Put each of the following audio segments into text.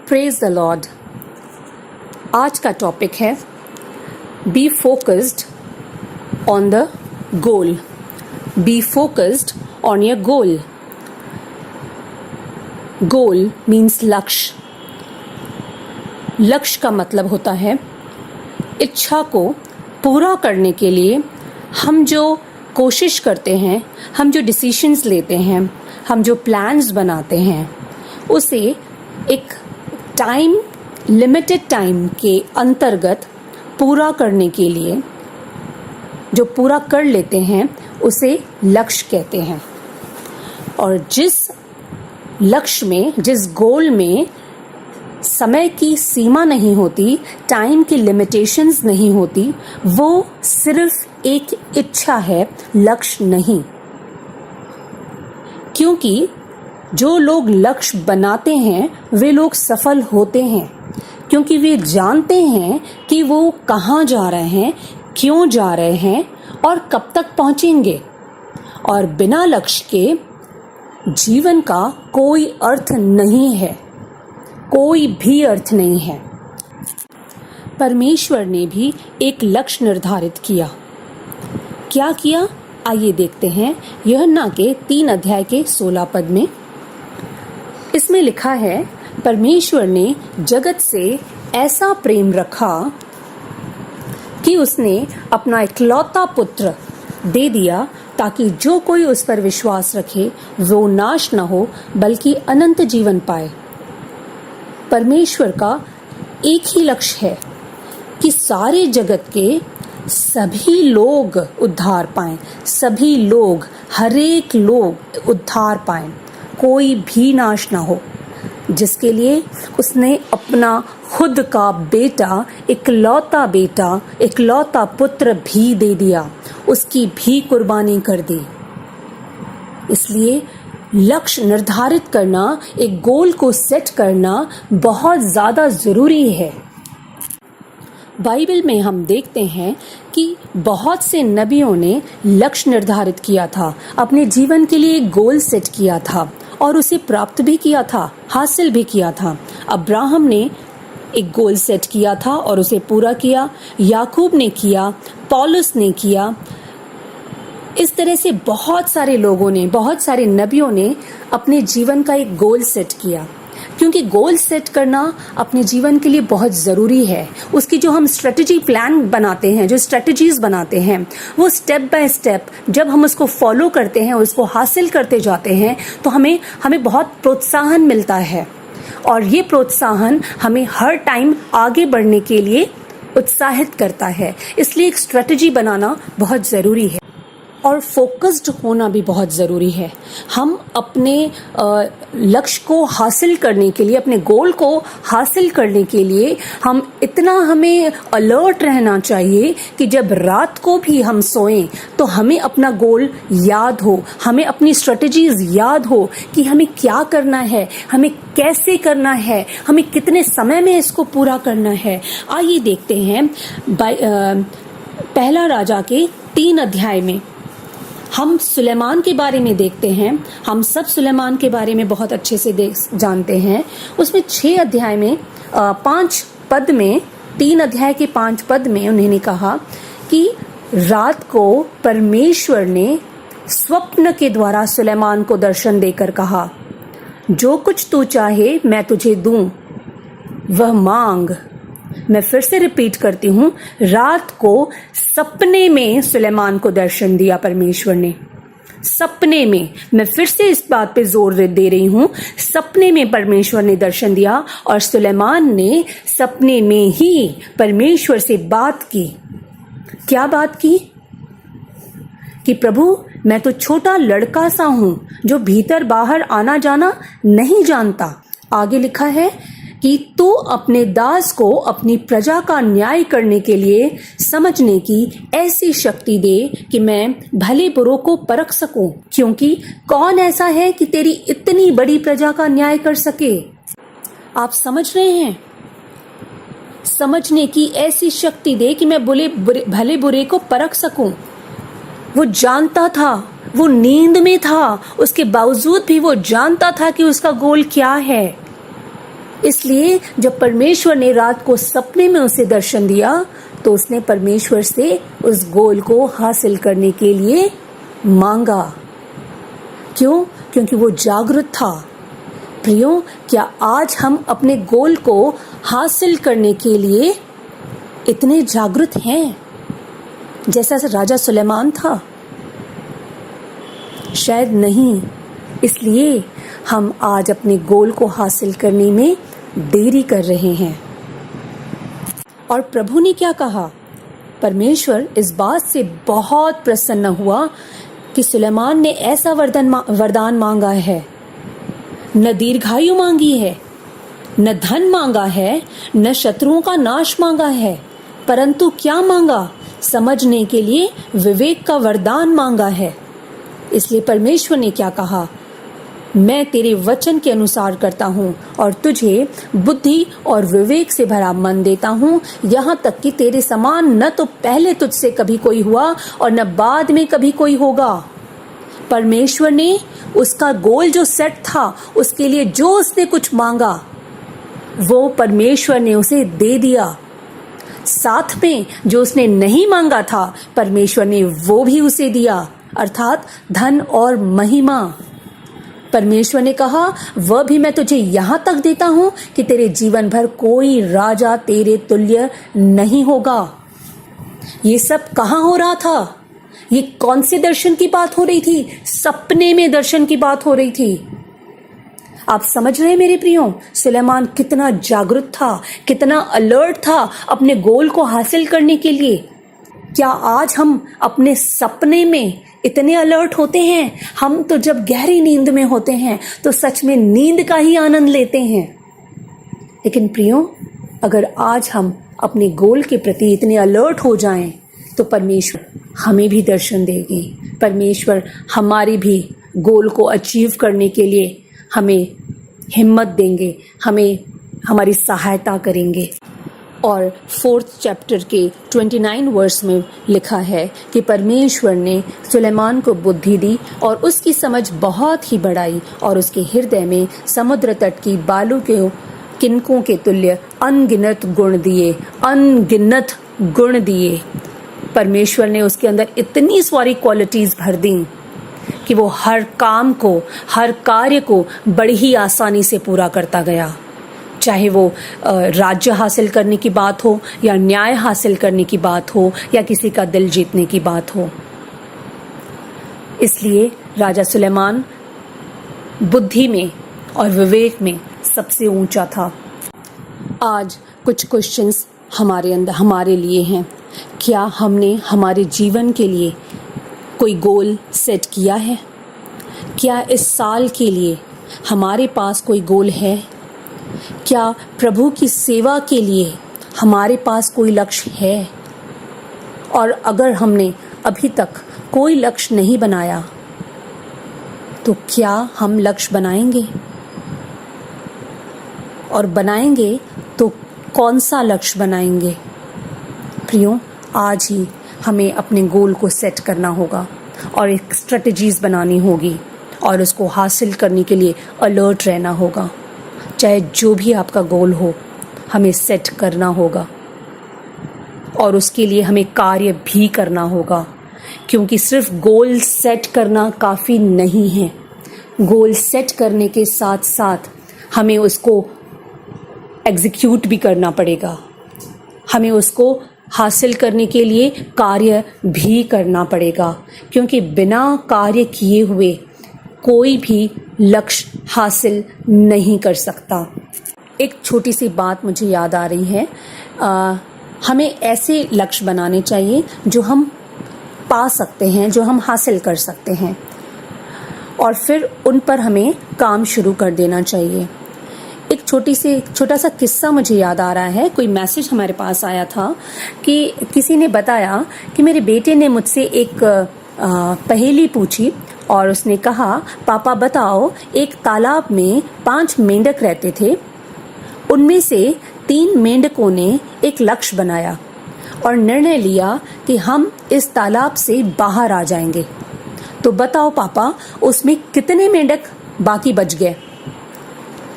Praise the Lord. आज का topic है be focused on the goal. Be focused on your goal. Goal means लक्ष्य। लक्ष्य का मतलब होता है इच्छा को पूरा करने के लिए हम जो कोशिश करते हैं, हम जो डिसीजंस लेते हैं, हम जो प्लान्स बनाते हैं, उसे एक टाइम, लिमिटेड टाइम के अंतर्गत पूरा करने के लिए जो पूरा कर लेते हैं उसे लक्ष्य कहते हैं। और जिस लक्ष्य में, जिस गोल में समय की सीमा नहीं होती, टाइम की लिमिटेशंस नहीं होती, वो सिर्फ एक इच्छा है, लक्ष्य नहीं। क्योंकि जो लोग लक्ष्य बनाते हैं वे लोग सफल होते हैं, क्योंकि वे जानते हैं कि वो कहाँ जा रहे हैं, क्यों जा रहे हैं और कब तक पहुंचेंगे। और बिना लक्ष्य के जीवन का कोई अर्थ नहीं है, कोई भी अर्थ नहीं है। परमेश्वर ने भी एक लक्ष्य निर्धारित किया। क्या किया? आइए देखते हैं यूहन्ना के 3 अध्याय के 16 पद में। इसमें लिखा है, परमेश्वर ने जगत से ऐसा प्रेम रखा कि उसने अपना इकलौता पुत्र दे दिया, ताकि जो कोई उस पर विश्वास रखे वो नाश न हो बल्कि अनंत जीवन पाए। परमेश्वर का एक ही लक्ष्य है कि सारे जगत के सभी लोग उद्धार पाएं, सभी लोग, हरेक लोग उद्धार पाएं, कोई भी नाश ना हो। जिसके लिए उसने अपना खुद का बेटा, इकलौता पुत्र भी दे दिया, उसकी भी कुर्बानी कर दी। इसलिए लक्ष्य निर्धारित करना, एक गोल को सेट करना बहुत ज्यादा जरूरी है। बाइबल में हम देखते हैं कि बहुत से नबियों ने लक्ष्य निर्धारित किया था, अपने जीवन के लिए एक गोल सेट किया था और उसे प्राप्त भी किया था, हासिल भी किया था। अब्राहम ने एक गोल सेट किया था और उसे पूरा किया, याकूब ने किया, पौलुस ने किया। इस तरह से बहुत सारे लोगों ने, बहुत सारे नबियों ने अपने जीवन का एक गोल सेट किया, क्योंकि गोल सेट करना अपने जीवन के लिए बहुत ज़रूरी है। उसकी जो हम स्ट्रेटजी प्लान बनाते हैं, जो स्ट्रेटजीज बनाते हैं, वो स्टेप बाय स्टेप जब हम उसको फॉलो करते हैं, उसको हासिल करते जाते हैं, तो हमें बहुत प्रोत्साहन मिलता है। और ये प्रोत्साहन हमें हर टाइम आगे बढ़ने के लिए उत्साहित करता है। इसलिए एक स्ट्रेटजी बनाना बहुत ज़रूरी है और फोकस्ड होना भी बहुत ज़रूरी है। हम अपने लक्ष्य को हासिल करने के लिए, अपने गोल को हासिल करने के लिए हमें अलर्ट रहना चाहिए कि जब रात को भी हम सोएं तो हमें अपना गोल याद हो, हमें अपनी स्ट्रेटजीज याद हो कि हमें क्या करना है, हमें कैसे करना है, हमें कितने समय में इसको पूरा करना है। आइए देखते हैं पहला राजा के 3 अध्याय में हम सुलेमान के बारे में देखते हैं। हम सब सुलेमान के बारे में बहुत अच्छे से जानते हैं। उसमें 6 अध्याय में 5 पद में, 3 अध्याय के 5 पद में उन्होंने कहा कि रात को परमेश्वर ने स्वप्न के द्वारा सुलेमान को दर्शन देकर कहा, जो कुछ तू चाहे मैं तुझे दूं, वह मांग। मैं फिर से रिपीट करती हूँ, रात को सपने में सुलेमान को दर्शन दिया परमेश्वर ने। सपने में, मैं फिर से इस बात पे जोर दे रही हूँ, सपने में परमेश्वर ने दर्शन दिया और सुलेमान ने सपने में ही परमेश्वर से बात की। क्या बात की? कि प्रभु, मैं तो छोटा लड़का सा हूँ जो भीतर बाहर आना जाना नहीं जानता। आगे लिखा है कि तू अपने दास को अपनी प्रजा का न्याय करने के लिए समझने की ऐसी शक्ति दे कि मैं भले बुरों को परख सकूं, क्योंकि कौन ऐसा है कि तेरी इतनी बड़ी प्रजा का न्याय कर सके। आप समझ रहे हैं? समझने की ऐसी शक्ति दे कि मैं भले बुरे को परख सकूं। वो जानता था, वो नींद में था, उसके बावजूद भी वो जानता था कि उसका गोल क्या है। इसलिए जब परमेश्वर ने रात को सपने में उसे दर्शन दिया तो उसने परमेश्वर से उस गोल को हासिल करने के लिए मांगा। क्यों? क्योंकि वो जागरूक था। प्रियो, क्या आज हम अपने गोल को हासिल करने के लिए इतने जागरूक हैं जैसा राजा सुलेमान था? शायद नहीं। इसलिए हम आज अपने गोल को हासिल करने में देरी कर रहे हैं। और प्रभु ने क्या कहा? परमेश्वर इस बात से बहुत प्रसन्न हुआ कि सुलेमान ने ऐसा वरदान मांगा है, न दीर्घायु मांगी है, न धन मांगा है, न शत्रुओं का नाश मांगा है, परंतु क्या मांगा? समझने के लिए विवेक का वरदान मांगा है। इसलिए परमेश्वर ने क्या कहा? मैं तेरे वचन के अनुसार करता हूँ और तुझे बुद्धि और विवेक से भरा मन देता हूँ, यहाँ तक कि तेरे समान न तो पहले तुझसे कभी कोई हुआ और न बाद में कभी कोई होगा। परमेश्वर ने उसका गोल जो सेट था, उसके लिए जो उसने कुछ मांगा वो परमेश्वर ने उसे दे दिया। साथ में जो उसने नहीं मांगा था, परमेश्वर ने वो भी उसे दिया, अर्थात धन और महिमा। परमेश्वर ने कहा, वह भी मैं तुझे यहाँ तक देता हूँ कि तेरे जीवन भर कोई राजा तेरे तुल्य नहीं होगा। ये सब कहाँ हो रहा था? ये कौन से दर्शन की बात हो रही थी? सपने में दर्शन की बात हो रही थी। आप समझ रहे हैं मेरे प्रियो, सुलेमान कितना जागरूक था, कितना अलर्ट था अपने गोल को हासिल करने के लिए। क्या आज हम अपने सपने में इतने अलर्ट होते हैं? हम तो जब गहरी नींद में होते हैं तो सच में नींद का ही आनंद लेते हैं। लेकिन प्रियो, अगर आज हम अपने गोल के प्रति इतने अलर्ट हो जाएं तो परमेश्वर हमें भी दर्शन देगी। परमेश्वर हमारी भी गोल को अचीव करने के लिए हमें हिम्मत देंगे, हमें हमारी सहायता करेंगे। और 4th चैप्टर के 29 वर्स में लिखा है कि परमेश्वर ने सुलेमान को बुद्धि दी और उसकी समझ बहुत ही बढ़ाई और उसके हृदय में समुद्र तट की बालू के किनकों के तुल्य अनगिनत गुण दिए, अनगिनत गुण दिए। परमेश्वर ने उसके अंदर इतनी सारी क्वालिटीज भर दी कि वो हर काम को, हर कार्य को बड़ी ही आसानी से पूरा करता गया। चाहे वो राज्य हासिल करने की बात हो या न्याय हासिल करने की बात हो या किसी का दिल जीतने की बात हो। इसलिए राजा सुलेमान बुद्धि में और विवेक में सबसे ऊंचा था। आज कुछ क्वेश्चंस हमारे लिए हैं। क्या हमने हमारे जीवन के लिए कोई गोल सेट किया है? क्या इस साल के लिए हमारे पास कोई गोल है? क्या प्रभु की सेवा के लिए हमारे पास कोई लक्ष्य है? और अगर हमने अभी तक कोई लक्ष्य नहीं बनाया तो क्या हम लक्ष्य बनाएंगे? और बनाएंगे तो कौन सा लक्ष्य बनाएंगे? प्रियो, आज ही हमें अपने गोल को सेट करना होगा और एक स्ट्रेटजीज बनानी होगी और उसको हासिल करने के लिए अलर्ट रहना होगा। चाहे जो भी आपका गोल हो, हमें सेट करना होगा और उसके लिए हमें कार्य भी करना होगा, क्योंकि सिर्फ गोल सेट करना काफ़ी नहीं है। गोल सेट करने के साथ साथ हमें उसको एग्जीक्यूट भी करना पड़ेगा। हमें उसको हासिल करने के लिए कार्य भी करना पड़ेगा, क्योंकि बिना कार्य किए हुए कोई भी लक्ष्य हासिल नहीं कर सकता। एक छोटी सी बात मुझे याद आ रही है। हमें ऐसे लक्ष्य बनाने चाहिए जो हम पा सकते हैं, जो हम हासिल कर सकते हैं, और फिर उन पर हमें काम शुरू कर देना चाहिए। एक छोटा सा किस्सा मुझे याद आ रहा है। कोई मैसेज हमारे पास आया था कि किसी ने बताया कि मेरे बेटे ने मुझसे एक पहेली पूछी और उसने कहा, पापा बताओ, एक तालाब में 5 मेंढक रहते थे। उनमें से 3 मेंढकों ने एक लक्ष्य बनाया और निर्णय लिया कि हम इस तालाब से बाहर आ जाएंगे। तो बताओ पापा, उसमें कितने मेंढक बाकी बच गए?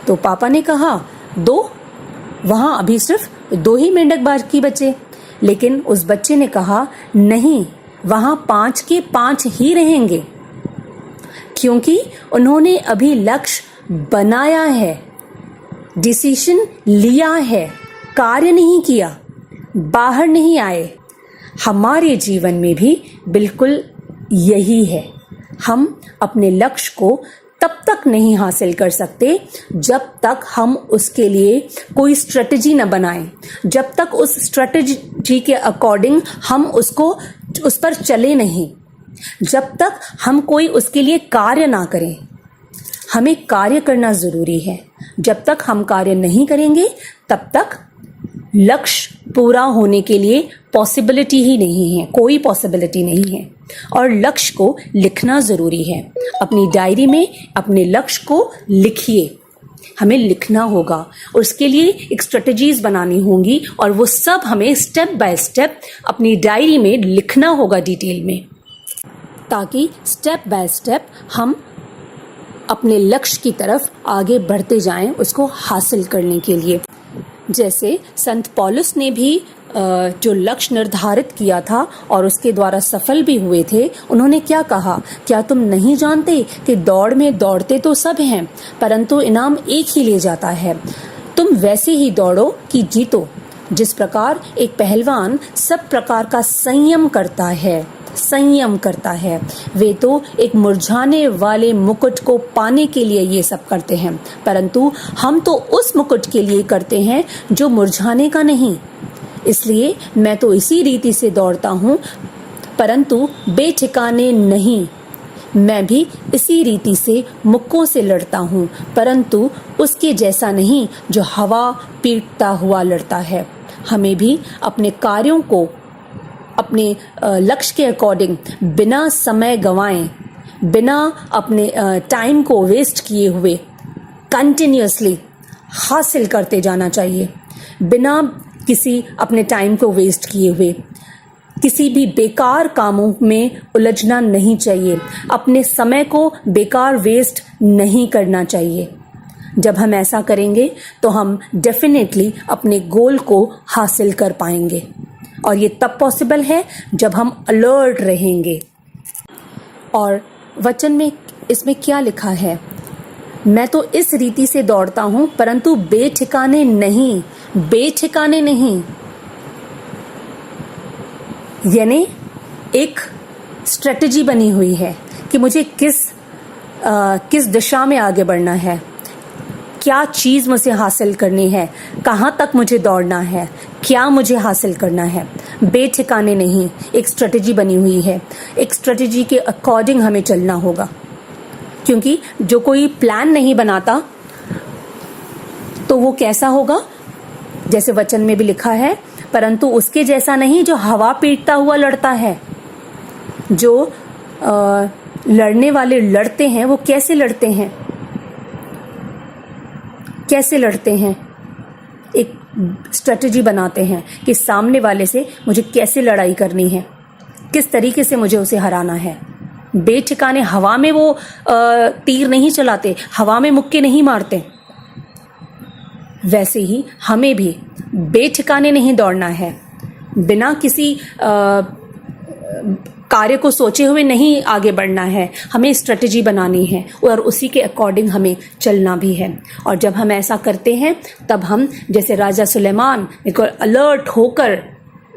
तो पापा ने कहा, 2? वहां अभी सिर्फ 2 ही मेंढक बाकी बचे। लेकिन उस बच्चे ने कहा, नहीं, वहां 5 के 5 ही रहेंगे, क्योंकि उन्होंने अभी लक्ष्य बनाया है, डिसीजन लिया है, कार्य नहीं किया, बाहर नहीं आए। हमारे जीवन में भी बिल्कुल यही है। हम अपने लक्ष्य को तब तक नहीं हासिल कर सकते जब तक हम उसके लिए कोई स्ट्रेटजी न बनाएं, जब तक उस स्ट्रेटजी के अकॉर्डिंग हम उस पर चले नहीं, जब तक हम कोई उसके लिए कार्य ना करें। हमें कार्य करना जरूरी है। जब तक हम कार्य नहीं करेंगे तब तक लक्ष्य पूरा होने के लिए पॉसिबिलिटी ही नहीं है, कोई पॉसिबिलिटी नहीं है। और लक्ष्य को लिखना जरूरी है। अपनी डायरी में अपने लक्ष्य को लिखिए। हमें लिखना होगा, उसके लिए एक स्ट्रेटजीज बनानी होंगी और वो सब हमें स्टेप बाय स्टेप अपनी डायरी में लिखना होगा डिटेल में, ताकि स्टेप बाय स्टेप हम अपने लक्ष्य की तरफ आगे बढ़ते जाएं उसको हासिल करने के लिए। जैसे संत पौलुस ने भी जो लक्ष्य निर्धारित किया था और उसके द्वारा सफल भी हुए थे, उन्होंने क्या कहा, क्या तुम नहीं जानते कि दौड़ में दौड़ते तो सब हैं, परंतु इनाम एक ही ले जाता है। तुम वैसे ही दौड़ो कि जीतो। जिस प्रकार एक पहलवान सब प्रकार का संयम करता है, वे तो एक मुरझाने वाले मुकुट को पाने के लिए ये सब करते हैं, परंतु हम तो उस मुकुट के लिए करते हैं जो मुरझाने का नहीं। इसलिए मैं तो इसी रीति से दौड़ता हूँ, परंतु बेठिकाने नहीं। मैं भी इसी रीति से मुक्कों से लड़ता हूँ, परंतु उसके जैसा नहीं जो हवा पीटता हुआ लड़ता है। हमें भी अपने कार्यों को अपने लक्ष्य के अकॉर्डिंग बिना समय गंवाएं, बिना अपने टाइम को वेस्ट किए हुए कंटिन्यूअसली हासिल करते जाना चाहिए। बिना किसी अपने टाइम को वेस्ट किए हुए किसी भी बेकार कामों में उलझना नहीं चाहिए। अपने समय को बेकार वेस्ट नहीं करना चाहिए। जब हम ऐसा करेंगे तो हम डेफिनेटली अपने गोल को हासिल कर पाएंगे, और ये तब पॉसिबल है जब हम अलर्ट रहेंगे। और वचन में इसमें क्या लिखा है, मैं तो इस रीति से दौड़ता हूं परंतु बेठिकाने नहीं, बेठिकाने नहीं। यानी एक स्ट्रेटजी बनी हुई है कि मुझे किस दिशा में आगे बढ़ना है, क्या चीज मुझे हासिल करनी है, कहाँ तक मुझे दौड़ना है, क्या मुझे हासिल करना है। बेठिकाने नहीं, एक स्ट्रेटजी बनी हुई है। एक स्ट्रेटजी के अकॉर्डिंग हमें चलना होगा, क्योंकि जो कोई प्लान नहीं बनाता तो वो कैसा होगा, जैसे वचन में भी लिखा है, परंतु उसके जैसा नहीं जो हवा पीटता हुआ लड़ता है। जो लड़ने वाले लड़ते हैं वो कैसे लड़ते हैं, कैसे लड़ते हैं, एक स्ट्रेटजी बनाते हैं कि सामने वाले से मुझे कैसे लड़ाई करनी है, किस तरीके से मुझे उसे हराना है। बेठिकाने हवा में वो तीर नहीं चलाते, हवा में मुक्के नहीं मारते। वैसे ही हमें भी बेठिकाने नहीं दौड़ना है, बिना किसी कार्य को सोचे हुए नहीं आगे बढ़ना है। हमें स्ट्रेटजी बनानी है और उसी के अकॉर्डिंग हमें चलना भी है। और जब हम ऐसा करते हैं तब हम, जैसे राजा सुलेमान अलर्ट होकर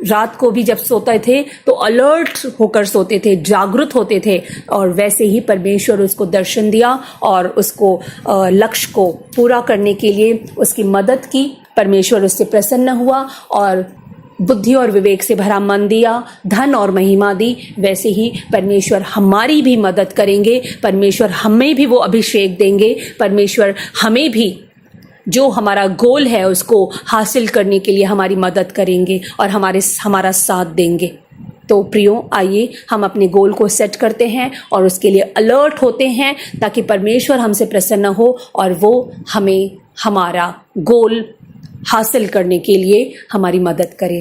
रात को भी जब सोते थे तो अलर्ट होकर सोते थे, जागृत होते थे, और वैसे ही परमेश्वर उसको दर्शन दिया और उसको लक्ष्य को पूरा करने के लिए उसकी मदद की। परमेश्वर उससे प्रसन्न हुआ और बुद्धि और विवेक से भरा मन दिया, धन और महिमा दी। वैसे ही परमेश्वर हमारी भी मदद करेंगे, परमेश्वर हमें भी वो अभिषेक देंगे, परमेश्वर हमें भी जो हमारा गोल है उसको हासिल करने के लिए हमारी मदद करेंगे और हमारा साथ देंगे। तो प्रियो, आइए हम अपने गोल को सेट करते हैं और उसके लिए अलर्ट होते हैं, ताकि परमेश्वर हमसे प्रसन्न हो और वो हमें हमारा गोल हासिल करने के लिए हमारी मदद करे।